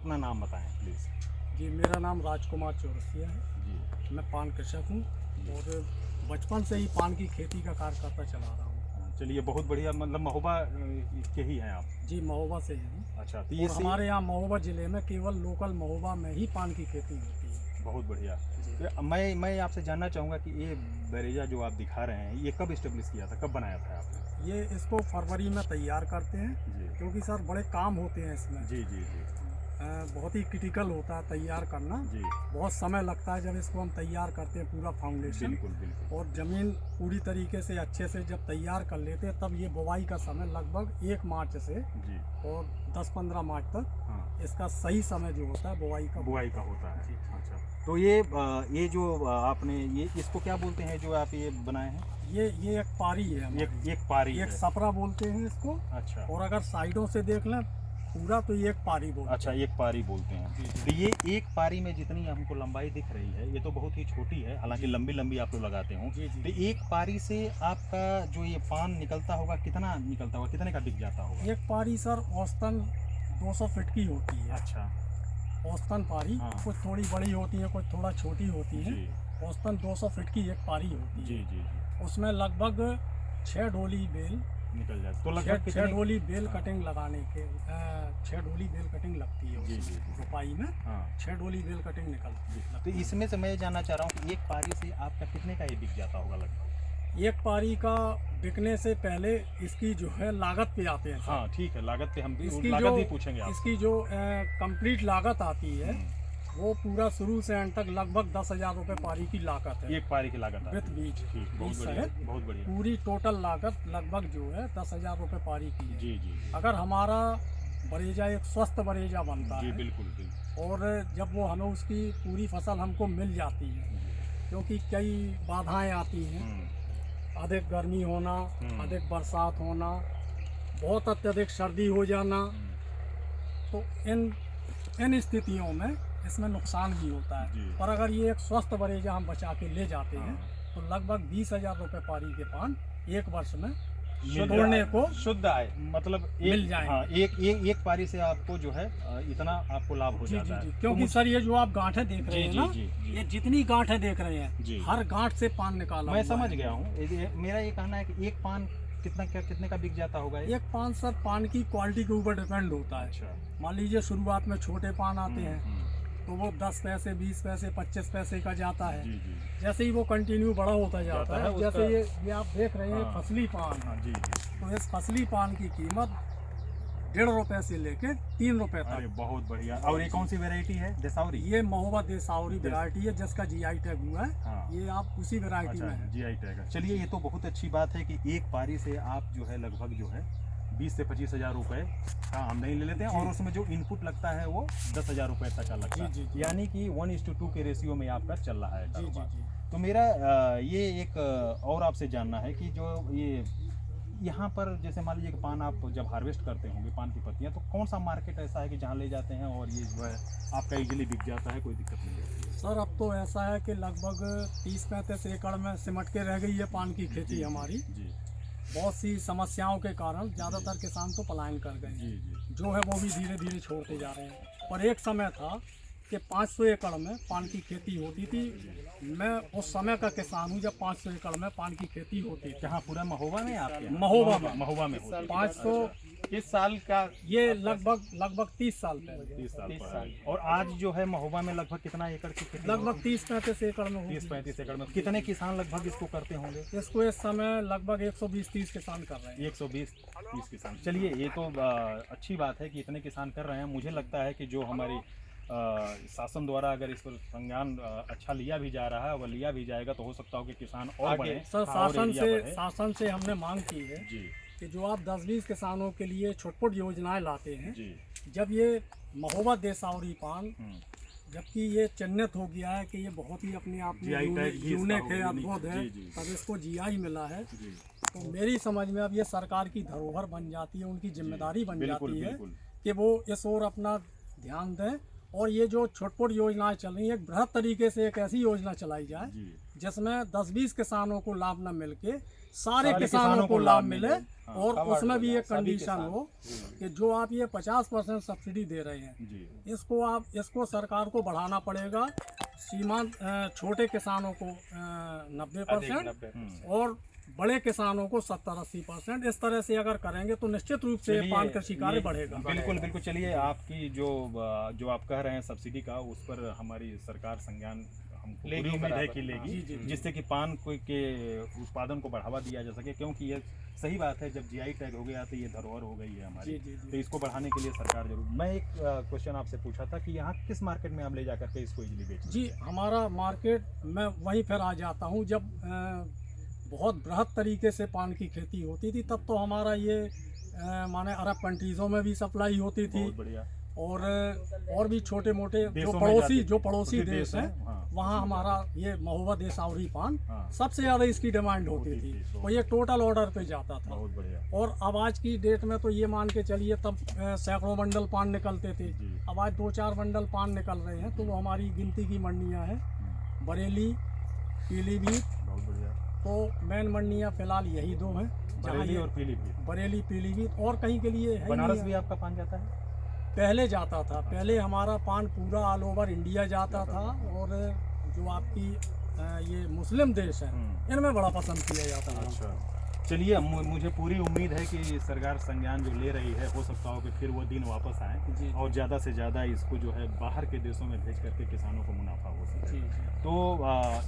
अपना नाम बताएं प्लीज़। जी, मेरा नाम राजकुमार चौरसिया है। जी। मैं पान कृषक हूँ और बचपन से ही पान की खेती का कार्य करता चला रहा हूँ। चलिए बहुत बढ़िया, मतलब महोबा के ही हैं आप? जी, महोबा से ही हूँ। अच्छा, तो और ये हमारे यहाँ महोबा ज़िले में केवल लोकल महोबा में ही पान की खेती होती है। बहुत बढ़िया। जी। तो मैं आपसे जानना चाहूँगा कि ये बैरेजा जो आप दिखा रहे हैं, ये कब इस्टेब्लिश किया था, कब बनाया था आपने? ये इसको फरवरी में तैयार करते हैं जी। क्योंकि सर बड़े काम होते हैं इसमें। जी जी जी। बहुत ही क्रिटिकल होता है तैयार करना। जी। बहुत समय लगता है जब इसको हम तैयार करते हैं, पूरा फाउंडेशन। बिल्कुल बिल्कुल। और ज़मीन पूरी तरीके से अच्छे से जब तैयार कर लेते हैं, तब ये बुवाई का समय लगभग 1 मार्च से जी। और 10-15 मार्च तक हाँ, इसका सही समय जो होता है बुवाई का होता है। जी। अच्छा, तो ये जो आपने ये इसको क्या बोलते हैं जो आप ये बनाए हैं? ये एक पारी है हमारी। एक पारी एक है। सपरा बोलते हैं इसको। अच्छा। और अगर साइडों से देख लें पूरा, तो ये एक पारी बोलते अच्छा, एक पारी बोलते हैं। जी, जी। तो ये एक पारी में जितनी हमको लंबाई दिख रही है, ये तो बहुत ही छोटी है, हालांकि लंबी लंबी आप लोग लगाते हो। जी, जी। तो एक पारी से आपका जो ये पान निकलता होगा, कितना निकलता होगा, कितने का बिक जाता होगा? एक पारी सर औसतन 200 फीट की होती है। अच्छा। औसतन पारी। हाँ। कुछ थोड़ी बड़ी होती है, कुछ थोड़ा छोटी होती है। जी औसतन 200 फीट की एक पारी होती जी है। जी जी। उसमें लगभग 6 डोली बेल निकल जाए तो लगभग 6 कितनी? डोली बेल हाँ। कटिंग लगाने के 6 डोली बेल कटिंग लगती है जी जी उसमें। जी। रोपाई में हाँ। 6 डोली बेल कटिंग निकलती है। तो इसमें से मैं ये जानना चाह रहा हूँ कि एक पारी से आपका कितने का ये बिक जाता होगा लगभग? एक पारी का बिकने से पहले इसकी जो है लागत पे आते हैं सर। हाँ ठीक है, लागत पे हम भी इसकी लागत जो भी पूछेंगे आपसे। इसकी जो कंप्लीट लागत आती है, वो पूरा शुरू से अंत तक लगभग 10,000 रुपये पारी की लागत है। एक पारी की लागत विथ बीज। ठीक, बहुत बीज बढ़िया, सहित बहुत बढ़िया। पूरी टोटल लागत लगभग जो है 10,000 रुपये पारी की है। जी जी अगर हमारा बरेजा एक स्वस्थ बरेजा बनता जी। है बिल्कुल बिल्कुल। और जब वो हमें उसकी पूरी फसल हमको मिल जाती है, क्योंकि कई बाधाएं आती हैं। अधिक गर्मी होना, अधिक बरसात होना, बहुत अत्यधिक सर्दी हो जाना, तो इन स्थितियों में इसमें नुकसान भी होता है। जी। पर अगर ये एक स्वस्थ बरेजा हम बचा के ले जाते हैं, हाँ। तो लगभग 20,000 रुपये पारी के पान एक वर्ष में मिल तोड़ने जाए, को शुद्ध आय, मतलब मिल जाएंगे। हाँ, एक पारी से आपको जो है इतना आपको लाभ हो जी जाता जी है। जी। तो क्योंकि सर ये जो आप गांठें देख रहे हैं जी ना, जी जी। ये जितनी गांठें देख रहे हैं, जी। हर गांठ से पान निकाला मैं हुआ समझ है। गया हूँ। मेरा ये कहना है कि एक पान कितने का बिक जाता होगा ये? एक पान सर पान की क्वालिटी के ऊपर डिपेंड होता है। अच्छा। मान लीजिए शुरुआत में छोटे पान आते हैं, तो वो 10 पैसे, 20 पैसे, 25 पैसे का जाता है। जी जी। जैसे ही वो कंटिन्यू बड़ा होता जाता है, उसका- जैसे ये आप देख रहे हैं हाँ। फसली पान हाँ है, जी जी। तो इस फसली पान की कीमत 1.5 रुपये से लेके 3 रुपये अरे तक। बहुत बढ़िया। और ये कौन सी वैरायटी है, देसावरी? ये महोबा देसावरी वैरायटी है, जिसका जीआई टैग हुआ है। हाँ। ये आप उसी वैरायटी में अच्छा, है। जीआई टैग है। चलिए, ये तो बहुत अच्छी बात है कि एक पारी से आप जो है लगभग जो है 20 से 25,000 रुपए का आमदनी ले लेते हैं, और उसमें जो इनपुट लगता है वो 10,000 रुपए तक का लगता है। जी, जी, जी। यानी कि 1:2 के रेशियो में आपका चल रहा है जी जी कारोबार। जी। तो मेरा ये एक और आपसे जानना है कि जो ये यहाँ पर जैसे मान लीजिए कि पान आप जब हार्वेस्ट करते होंगे, पान की पत्तियाँ, तो कौन सा मार्केट ऐसा है कि जहाँ ले जाते हैं और ये जो है आपका इजीली बिक जाता है, कोई दिक्कत नहीं होती है? सर अब तो ऐसा है कि लगभग 30-35 एकड़ में सिमट के रह गई है पान की खेती हमारी। जी बहुत सी समस्याओं के कारण ज़्यादातर किसान तो पलायन कर गए जी हैं, जी। जो है वो भी धीरे धीरे छोड़ते जा रहे हैं। पर एक समय था कि 500 एकड़ में पान की खेती होती थी। मैं उस समय का किसान हूँ जब 500 एकड़ में पान की खेती होती थी। जहाँ पूरा महोबा में आपके यहाँ? महोबा में। महोबा में होती है। 500 इस साल का ये लगभग 30 साल पहले। 30 साल पहले। और आज जो है महोबा में लगभग कितना एकड़ की खेती? लगभग 30-35 एकड़ में होगी। 30-35 एकड़ में कितने किसान लगभग इसको करते होंगे? इसको इस समय लगभग 120-30 किसान कर रहे हैं। 120-30 किसान। चलिए, ये तो अच्छी बात है कि इतने किसान कर रहे हैं। मुझे लगता है कि जो हमारी शासन द्वारा अगर इस पर संज्ञान अच्छा लिया भी जा रहा है, वह लिया भी जाएगा, तो हो सकता हो कि किसान और बढ़े, सर और एरिया बढ़े। शासन से हमने मांग की है जी कि जो आप 10-20 किसानों के लिए छोट-छोट योजनाएं लाते हैं, जी। जब ये महोबा देसावरी पान, हम्म। जबकि ये चिन्हित हो गया है कि ये बहुत ही अपने आप में GI टैग भी इसका यूनिक हो है, गया। अद्भुत है, जी, जी। तब इसको जीआई मिला है। जी। तो मेरी समझ में अब ये सरकार की धरोहर बन जाती है, उनकी जिम्मेदारी बन बिल्कुल जाती है बिल्कुल। कि वो इस ओर अपना ध्यान दें और ये जो छोट-मोट योजनाएं चल रही हैं, एक बृहद तरीके से एक ऐसी योजना चलाई जाए जी जिसमें 10-20 किसानों को लाभ न मिलके सारे किसानों को लाभ मिले। हाँ, और उसमें भी एक सभी कंडीशन किसान। हो कि जो आप ये 50% सब्सिडी दे रहे हैं, जी इसको सरकार को बढ़ाना पड़ेगा। सीमांत छोटे किसानों को 90% और बड़े किसानों को 70-80%। इस तरह से अगर करेंगे तो निश्चित रूप से चलिए, पान कृषि कार्य ये बढ़ेगा। बिल्कुल बिल्कुल। चलिए, आपकी जो आप कह रहे हैं सब्सिडी का, उस पर हमारी सरकार संज्ञान हमको पूरी उम्मीद है कि लेगी, जी, जी, जी। जिससे कि पान के उत्पादन को बढ़ावा दिया जा सके, क्योंकि ये सही बात है, जब जीआई टैग हो गया तो ये धरोहर हो गई है हमारी। जी, जी, जी। तो इसको बढ़ाने के लिए सरकार जरूर। मैं एक क्वेश्चन आपसे पूछा था कि यहाँ किस मार्केट में आप ले जाकर के इसको इजीली बेचें? जी, हमारा मार्केट मैं वहीं फिर आ जाता हूँ। जब बहुत बृहद तरीके से पान की खेती होती थी तब तो हमारा ये माने अरब कंट्रीज़ों में भी सप्लाई होती थी, बहुत बढ़िया। और भी छोटे मोटे जो देशों में जाती पड़ोसी थी, देश हैं, हाँ, वहाँ हमारा ये महुआ देसावरी पान हाँ, सबसे ज़्यादा इसकी डिमांड होती होती थी थी, और ये टोटल ऑर्डर पे जाता था। बहुत बढ़िया। और अब आज की डेट में तो ये मान के चलिए तब सैकड़ों बंडल पान निकलते थे, जी अब आज 2-4 बंडल पान निकल रहे हैं। तो वो हमारी गिनती की मंडियाँ हैं, बरेली, पीलीभीत। बहुत बढ़िया। तो मेन मंडियाँ फिलहाल यही दो हैं जहाँ बरेली ये और पीलीभीत। बरेली, पीलीभीत, और कहीं के लिए है बनारस नहीं भी है। आपका पान जाता है? पहले जाता था, पहले हमारा पान पूरा ऑल ओवर इंडिया जाता था। और जो आपकी ये मुस्लिम देश हैं, इनमें बड़ा पसंद किया जाता है। अच्छा, चलिए, मुझे पूरी उम्मीद है कि सरकार संज्ञान जो ले रही है, हो सकता हो कि फिर वो दिन वापस आए जी, और ज़्यादा से ज़्यादा इसको जो है बाहर के देशों में भेज करके किसानों को मुनाफा हो सके। जी, तो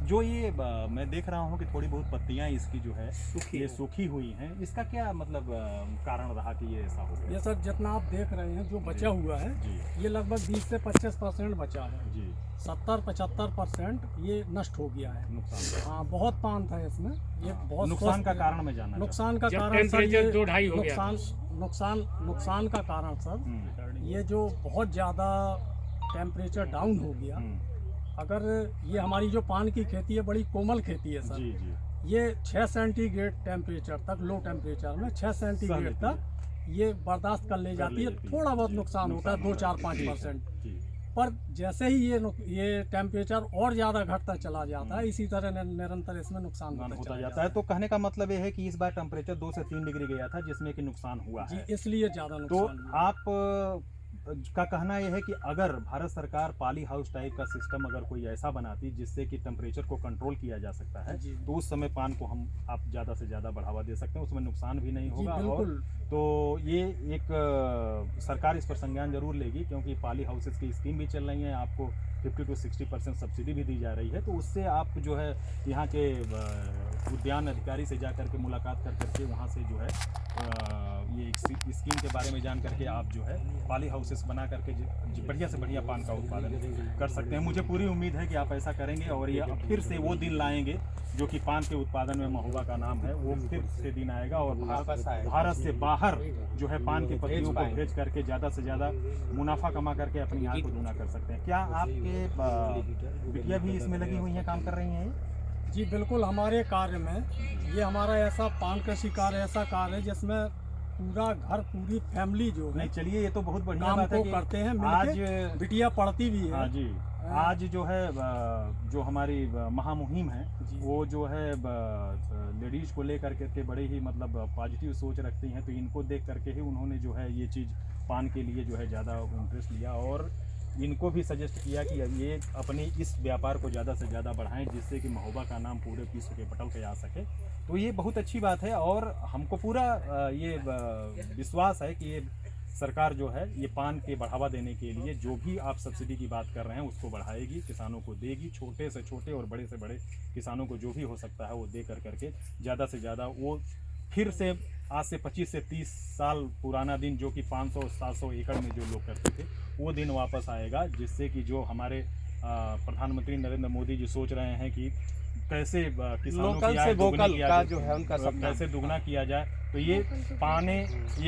जो ये मैं देख रहा हूँ कि थोड़ी बहुत पत्तियाँ इसकी जो है ये सूखी हुई हैं, इसका क्या मतलब कारण रहा कि ये ऐसा हो गया? ये सर जितना आप देख रहे हैं जो बचा हुआ है, जी ये लगभग 20 से 25% बचा है। जी, 70-75% ये नष्ट हो गया है। नुकसान। हाँ, बहुत पान था इसमें। ये बहुत नुकसान का स्वस्थ- कारण मैं जानना नुकसान का जब कारण सर टेम्परेचर ये 2-2.5 हो गया। नुकसान का कारण सर ये जो बहुत ज़्यादा टेम्परेचर डाउन हो गया। अगर ये हमारी जो पान की खेती है बड़ी कोमल खेती है सर, जी जी, ये 6 सेंटीग्रेड टेम्परेचर तक, लो टेम्परेचर में 6 सेंटीग्रेड लेती तक ये बर्दाश्त कर ले जाती है। थोड़ा बहुत नुकसान होता है 2-4-5%, जी। पर जैसे ही ये टेम्परेचर और ज़्यादा घटता चला जाता है, इसी तरह निरंतर इसमें नुकसान नुकसान होता होता चला जाता है। तो कहने का मतलब ये है कि इस बार टेम्परेचर 2 से 3 डिग्री गया था, जिसमें कि नुकसान हुआ है। जी, इसलिए ज़्यादा तो नुकसान हुआ। आप का कहना यह है कि अगर भारत सरकार पॉली हाउस टाइप का सिस्टम अगर कोई ऐसा बनाती जिससे कि टेम्परेचर को कंट्रोल किया जा सकता है, जी। तो उस समय पान को आप ज़्यादा से ज़्यादा बढ़ावा दे सकते हैं, उसमें नुकसान भी नहीं जी, होगा। और बिल्कुल। तो ये एक सरकार इस पर संज्ञान जरूर लेगी, क्योंकि पॉली हाउसेस की स्कीम भी चल रही है, आपको 50 से 60% सब्सिडी भी दी जा रही है। तो उससे आप जो है यहाँ के उद्यान अधिकारी से जा करके मुलाकात कर करके वहाँ से जो है ये स्कीम के बारे में जान करके आप जो है पॉली हाउसेस बना करके बढ़िया से बढ़िया पान का उत्पादन कर सकते हैं। मुझे पूरी उम्मीद है कि आप ऐसा करेंगे और ये फिर से वो दिन लाएंगे जो कि पान के उत्पादन में महुआ का नाम है, वो फिर से दिन आएगा और भारत से बाहर जो है पान की पत्तियों को भेज करके ज़्यादा से ज़्यादा मुनाफा कमा करके अपनी आय को दूना कर सकते हैं। क्या आपके बिटिया भी इसमें लगी हुई हैं, काम कर रही हैं? जी बिल्कुल, हमारे कार्य में ये हमारा ऐसा पान कृषि कार्य ऐसा कार्य है जिसमें पूरा घर, पूरी फैमिली जो है नहीं, चलिए, ये तो बहुत बढ़िया काम बात है को कि करते हैं आज मिलके। बिटिया पढ़ती भी हाँ है। जी, आज जो है जो हमारी महामुहिम है जी। वो जो है लेडीज को लेकर के बड़े ही मतलब पॉजिटिव सोच रखती हैं। तो इनको देख करके ही उन्होंने जो है ये चीज़ पान के लिए जो है ज़्यादा इंटरेस्ट लिया और इनको भी सजेस्ट किया कि ये अपने इस व्यापार को ज़्यादा से ज़्यादा बढ़ाएं, जिससे कि महुआ का नाम पूरे विश्व के पटल पे आ सके। तो ये बहुत अच्छी बात है और हमको पूरा ये विश्वास है कि ये सरकार जो है ये पान के बढ़ावा देने के लिए जो भी आप सब्सिडी की बात कर रहे हैं उसको बढ़ाएगी, किसानों को देगी, छोटे से छोटे और बड़े से बड़े किसानों को जो भी हो सकता है वो दे करके ज़्यादा से ज़्यादा वो फिर से आज से 25 से 30 साल पुराना दिन जो कि 500-700 एकड़ में जो लोग करते थे वो दिन वापस आएगा, जिससे कि जो हमारे प्रधानमंत्री नरेंद्र मोदी जी सोच रहे हैं कि कैसे किसानों की आय दोगुनी किया जाए, जो है उनका सपना कैसे दुगना किया जाए। तो ये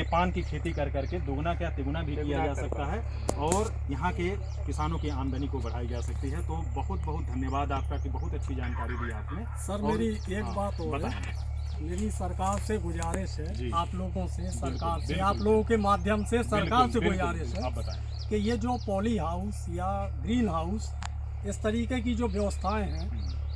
पान की खेती कर करके दुगना क्या तिगुना भी किया जा सकता है और यहाँ के किसानों की आमदनी को बढ़ाई जा सकती है। तो बहुत बहुत धन्यवाद आपका कि बहुत अच्छी जानकारी दी आपने। सर मेरी एक बात और है, मेरी सरकार से गुजारिश है, आप लोगों से, सरकार से, आप लोगों के माध्यम से सरकार से गुजारिश है आप बताएं। कि ये जो पॉली हाउस या ग्रीन हाउस इस तरीके की जो व्यवस्थाएं हैं,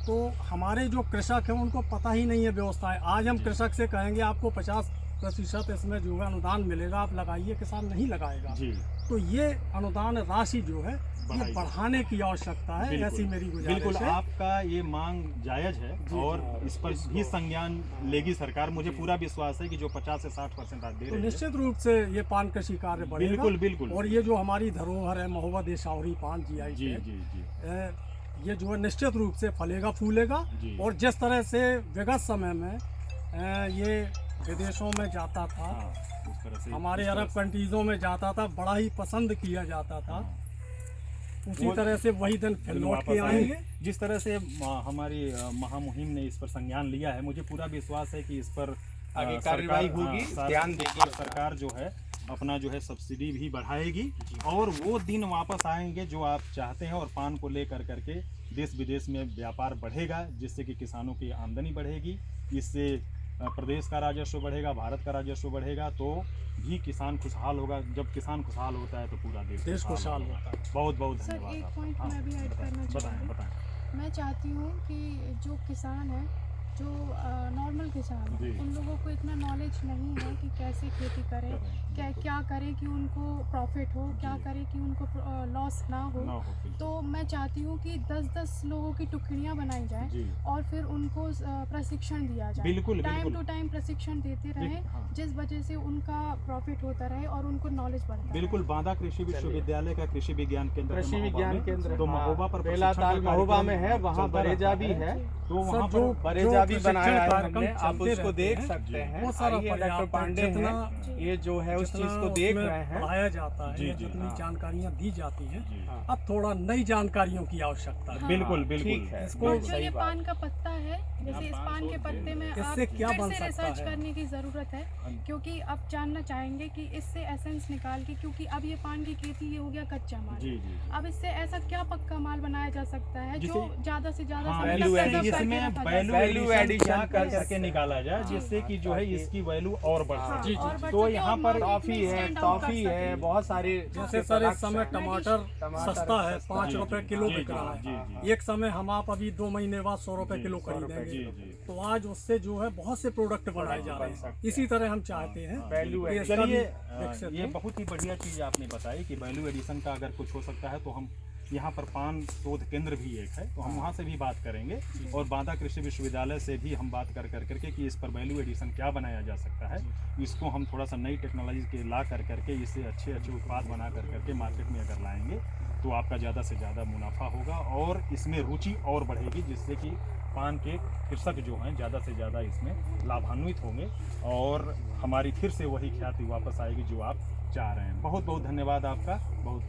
तो हमारे जो कृषक हैं उनको पता ही नहीं है व्यवस्थाएं। आज हम कृषक से कहेंगे आपको 50% इसमें जो है अनुदान मिलेगा, आप लगाइए, किसान नहीं लगाएगा। जी। तो ये अनुदान राशि जो है ये बढ़ाइए। बढ़ाने की आवश्यकता है, बिल्कुल। ऐसी मेरी गुजारिश बिल्कुल, है। आपका ये मांग जायज है जी, और जी। इस पर भी संज्ञान लेगी सरकार। मुझे पूरा विश्वास है कि जो 50 से 60% आप दे तो रहे हैं। निश्चित रूप से ये पान कृषि कार्य बढ़ेगा। बिल्कुल बिल्कुल। और ये जो हमारी धरोहर है महुआ देशौरी पान GI जी टैग, जी जी ये जो है निश्चित रूप से फलेगा फूलेगा। जी। और जिस तरह से विगत समय में ये विदेशों में जाता था, हाँ, उस तरह से हमारे इस तरह अरब से- कंट्रीजों में जाता था, बड़ा ही पसंद किया जाता था, हाँ। उसी वो- तरह से वही दिन फिर लौट के वापस आएंगे। जिस तरह से हमारी महामुहिम ने इस पर संज्ञान लिया है, मुझे पूरा विश्वास है कि इस पर आगे सरकार- कार्रवाई होगी, हाँ, ध्यान देगी सरकार जो है अपना जो है सब्सिडी भी बढ़ाएगी और वो दिन वापस आएंगे जो आप चाहते हैं और पान को लेकर करके देश विदेश में व्यापार बढ़ेगा, जिससे कि किसानों की आमदनी बढ़ेगी। इससे प्रदेश का राजस्व बढ़ेगा, भारत का राजस्व बढ़ेगा, तो भी किसान खुशहाल होगा। जब किसान खुशहाल होता है तो पूरा देश खुशहाल होता है। बहुत बहुत सर, धन्यवाद एक आपका। पॉइंट हाँ, मैं भी ऐड करना बताएं चाहूँगी। बताएं। मैं चाहती हूँ कि जो किसान है, जो नॉर्मल किसान जी। है, उन लोगों को इतना नॉलेज नहीं है कि कैसे खेती करें, क्या करें कि उनको प्रॉफिट हो, क्या जी। करें कि उनको लॉस ना हो। ना हो बिल्कुल। तो मैं चाहती हूँ कि 10-10 लोगों की टुकड़ियाँ बनाई जाएं जी और फिर उनको प्रशिक्षण दिया जाए। बिल्कुल टाइम बिल्कुल टू टाइम प्रशिक्षण देते रहें, हाँ। जिस वजह से उनका प्रॉफिट होता रहे और उनको नॉलेज बढ़ता बिल्कुल। रहे। बांदा कृषि विश्वविद्यालय का कृषि विज्ञान केंद्र है कृषि महोबा विज्ञान में। केंद्र तो महोबा पर बेला प्रशिक्षण ताल का महोबा में कार्यक्रम है, वहाँ चलता बरेजा रहता भी है। है। तो सर, वहाँ जो पर बरेजा भी प्रशिक्षण बनाया है कार्यक्रम हमने, आप चलते उसको देख रहते हैं, सकते हैं। वो सारा आइए, डॉक्टर पर्याप्त है। पांडे हैं, जितना- ये जो है उस चीज को देख उसमें रहे हैं। पढ़ाया जाता है, जी, जी, जितनी हाँ। जानकारियाँ दी जाती हैं, जी। हाँ। अब थोड़ा नई जानकारियों की आवश्यकता है। हाँ। बिल्कुल ठीक बिल्कुल है, इसको- और बिल्कुल जो सही ये बात। पान का पत्ता है, जैसे इस पान के पत्ते में आप इससे क्या फिर बन से सकता रिसर्च है? करने की ज़रूरत है, क्योंकि अब जानना चाहेंगे कि इससे एसेंस निकाल के, क्योंकि अब ये पान की खेती ये हो गया कच्चा माल, जी जी अब इससे ऐसा क्या पक्का माल बनाया जा सकता है जो जिसे- ज़्यादा से ज़्यादा हाँ, समय value तक addition, preserve करके इसमें रखा जा वैल्यू सकता है। value एडिशन addition क्या कर yes. करके निकाला जाए, हाँ। जिससे कि जो है इसकी वैल्यू और बढ़ हाँ, सके। जी, जी, और जी। बढ़ तो सके यहाँ और पर market टॉफी में है, stand out टॉफी कर है, सके। बहुत सारे जैसे सर इस समय मैं टमाटर टमाटर सस्ता है, सस्ता 5 जी, रुपए जी, किलो जी, बिक जी, रहा जी, है। जी। एक समय हम आप अभी 2 महीने बाद 100 रुपए जी, किलो 100 रुपए खरीदेंगे। जी जी। तो आज उससे जो है बहुत से प्रोडक्ट बनाए जा रहे बन हैं। सकते इसी तरह हम चाहते हैं हाँ, Value बिल्कुल। इसका चलिए, भी विकसित ये हो। बहुत ही बढ़िया चीज़ आपने बताई कि वैल्यू एडिशन का अगर कुछ हो सकता है तो हम यहाँ पर पान शोध केंद्र भी एक है, तो हम वहाँ से भी बात करेंगे और बांदा कृषि विश्वविद्यालय से भी हम बात कर करके कि इस पर वैल्यू एडिशन क्या बनाया जा सकता है। इसको हम थोड़ा सा नई टेक्नोलॉजी के ला कर करके इससे अच्छे अच्छे उत्पाद बना कर करके मार्केट में अगर लाएंगे तो आपका ज़्यादा से ज़्यादा मुनाफा होगा और इसमें रुचि और बढ़ेगी, जिससे कि पान के कृषक जो हैं ज़्यादा से ज़्यादा इसमें लाभान्वित होंगे और हमारी फिर से वही ख्याति वापस आएगी जो आप चाह रहे हैं। बहुत बहुत धन्यवाद आपका। बहुत